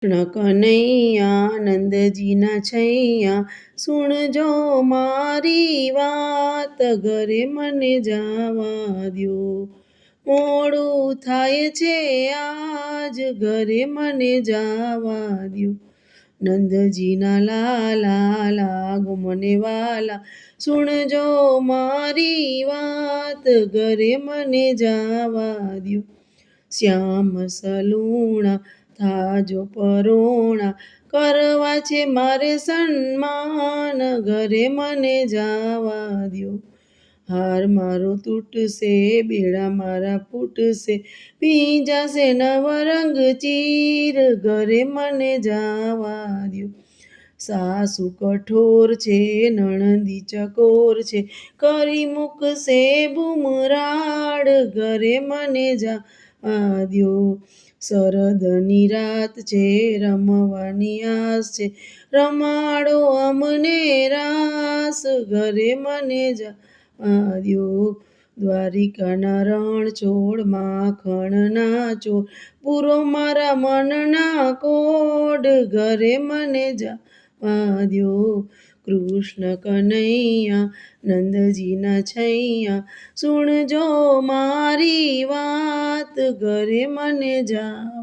કૃષ્ણ કનૈયા નંદજીના છૈયા સુણજો મારી વાત, ઘરે મને જાવા દ્યો. મોડું થાય છે આજ, ઘરે મને જાવા દ્યો. નંદજીના લાલા લાગો મને વાલા, સુણજો મારી વાત, ઘરે મને જાવા દ્યો. શ્યામ સલુણા થાજો પરોણા, કરવા છે મારે સન્માન, ઘરે મને જાવા દ્યો. હાર મારો તૂટશે, બેડા મારા ફૂટશે, ભીંજાશે નવરંગ ચીર, ઘરે મને જાવા દ્યો. સાસુ કઠોર છે, નણંદી ચકોર છે, કરી મૂકશે બુમરાડ, ઘરે મને જાવા દ્યો. શરદની રાત છે, રમવાની આસ છે, રમાડો અમને રાસ, ઘરે મને જાવા દ્યો. દ્વારિકાના રણ છોડ, માખણના ચોર, પૂરો મારા મનના કોડ, ઘરે મને જાવા દ્યો. કૃષ્ણ કનૈયા નંદજીના છૈયા સુણજો મારી વાત, ઘરે મને જાવા